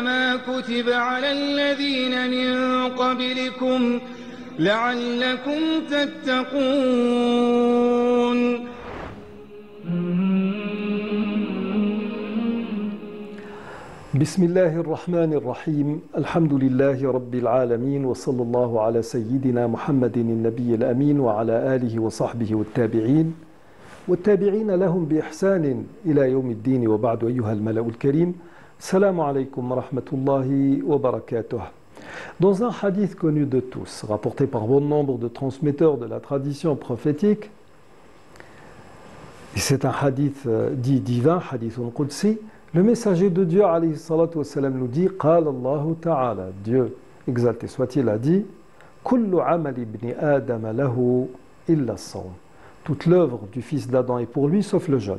كما كتب على الذين من قبلكم لعلكم تتقون. بسم الله الرحمن الرحيم الحمد لله رب العالمين وصلى الله على سيدنا محمد النبي الأمين وعلى آله وصحبه والتابعين لهم بإحسان إلى يوم الدين وبعد. أيها الملأ الكريم, salam alaykum wa rahmatullahi wa barakatuh. Dans un hadith connu de tous, rapporté par bon nombre de transmetteurs de la tradition prophétique, et c'est un hadith dit divin, hadith qudsi, le messager de Dieu alayhi salatu wassalam nous dit Qala Allahu ta'ala, Dieu exalté soit-il a dit Kullu amal ibn Adam lahu illa as-sawm. Toute l'œuvre du fils d'Adam est pour lui sauf le jeûne.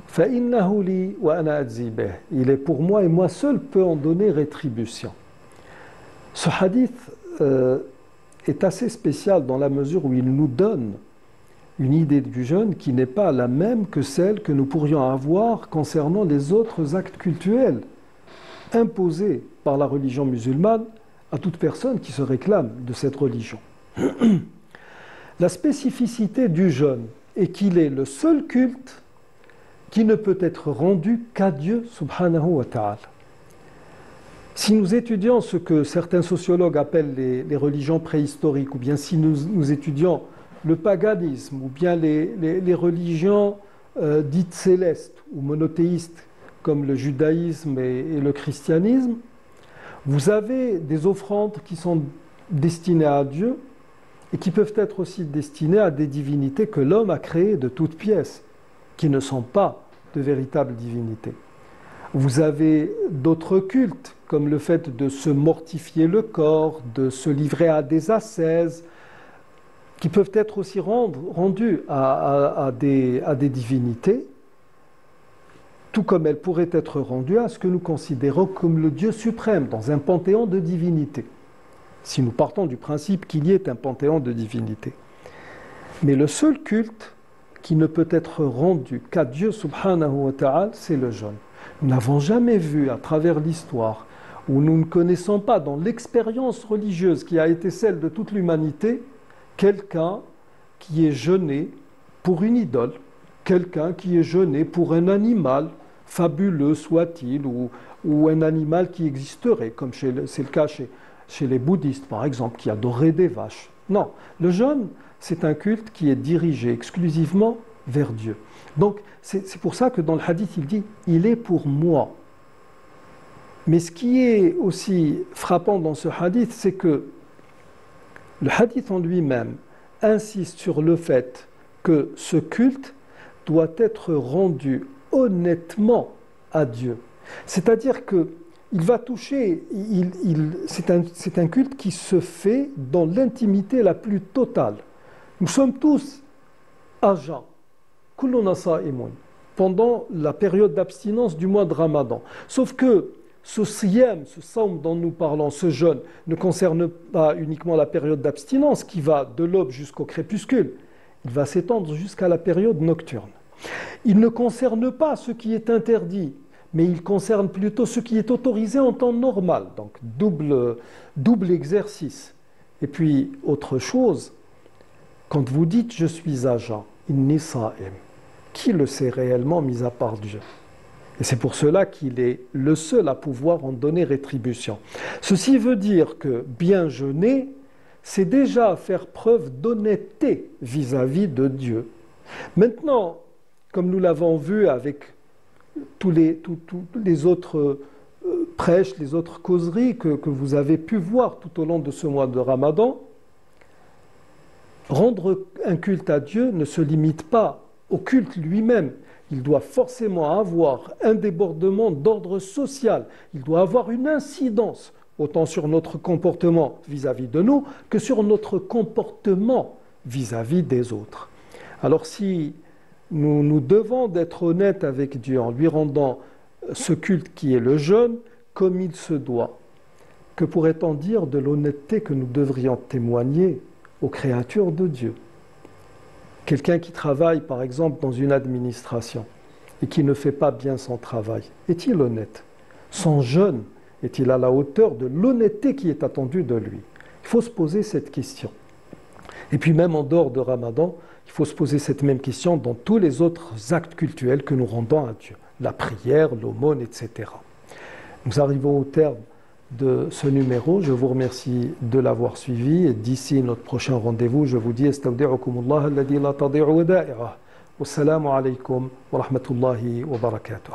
Fa innahu li wa ana adzi bih. Il est pour moi et moi seul peux en donner rétribution. Ce hadith est assez spécial dans la mesure où il nous donne une idée du jeûne qui n'est pas la même que celle que nous pourrions avoir concernant les autres actes cultuels imposés par la religion musulmane à toute personne qui se réclame de cette religion. La spécificité du jeûne est qu'il est le seul culte qui ne peut être rendu qu'à Dieu subhanahu wa ta'ala. Si nous étudions ce que certains sociologues appellent les religions préhistoriques, ou bien si nous étudions le paganisme, ou bien les religions dites célestes ou monothéistes, comme le judaïsme et le christianisme, vous avez des offrandes qui sont destinées à Dieu et qui peuvent être aussi destinées à des divinités que l'homme a créées de toutes pièces, qui ne sont pas de véritables divinités. Vous avez d'autres cultes, comme le fait de se mortifier le corps, de se livrer à des ascèses, qui peuvent être aussi rendus à des divinités, tout comme elles pourraient être rendues à ce que nous considérons comme le Dieu suprême, dans un panthéon de divinités, si nous partons du principe qu'il y ait un panthéon de divinités. Mais le seul culte qui ne peut être rendu qu'à Dieu subhanahu wa ta'ala, c'est le jeûne. Nous n'avons jamais vu à travers l'histoire, où nous ne connaissons pas dans l'expérience religieuse qui a été celle de toute l'humanité, quelqu'un qui est jeûné pour une idole, quelqu'un qui est jeûné pour un animal, fabuleux soit-il, ou un animal qui existerait, comme c'est le cas chez les bouddhistes par exemple, qui adoraient des vaches. Non, le jeûne, c'est un culte qui est dirigé exclusivement vers Dieu. Donc c'est pour ça que dans le hadith il dit « il est pour moi ». Mais ce qui est aussi frappant dans ce hadith, c'est que le hadith en lui-même insiste sur le fait que ce culte doit être rendu honnêtement à Dieu. C'est-à-dire que il va toucher, c'est un culte qui se fait dans l'intimité la plus totale. Nous sommes tous à jeun, kulluna sa'imun, pendant la période d'abstinence du mois de Ramadan. Sauf que ce siyam, ce saum dont nous parlons, ce jeûne, ne concerne pas uniquement la période d'abstinence qui va de l'aube jusqu'au crépuscule. Il va s'étendre jusqu'à la période nocturne. Il ne concerne pas ce qui est interdit, mais il concerne plutôt ce qui est autorisé en temps normal. Donc double exercice. Et puis autre chose, quand vous dites « je suis à jeun », inni sa'im, qui le sait réellement mis à part Dieu? Et c'est pour cela qu'il est le seul à pouvoir en donner rétribution. Ceci veut dire que bien jeûner, c'est déjà faire preuve d'honnêteté vis-à-vis de Dieu. Maintenant, comme nous l'avons vu avec tous les autres prêches, les autres causeries que vous avez pu voir tout au long de ce mois de Ramadan, rendre un culte à Dieu ne se limite pas au culte lui-même. Il doit forcément avoir un débordement d'ordre social. Il doit avoir une incidence, autant sur notre comportement vis-à-vis de nous que sur notre comportement vis-à-vis des autres. Alors si nous devons d'être honnêtes avec Dieu en lui rendant ce culte qui est le jeûne comme il se doit, que pourrait-on dire de l'honnêteté que nous devrions témoigner aux créatures de Dieu? Quelqu'un qui travaille par exemple dans une administration et qui ne fait pas bien son travail, est-il honnête? Son jeûne Est-il à la hauteur de l'honnêteté qui est attendue de lui? Il faut se poser cette question. Et puis même en dehors de Ramadan, il faut se poser cette même question dans tous les autres actes cultuels que nous rendons à Dieu. La prière, l'aumône, etc. Nous arrivons au terme de ce numéro. Je vous remercie de l'avoir suivi. Et d'ici notre prochain rendez-vous, je vous dis Astawdi'ukumullah alladhi la tadi'u wada'i'ah. Wassalamu alaykum wa rahmatullahi wa barakatuh.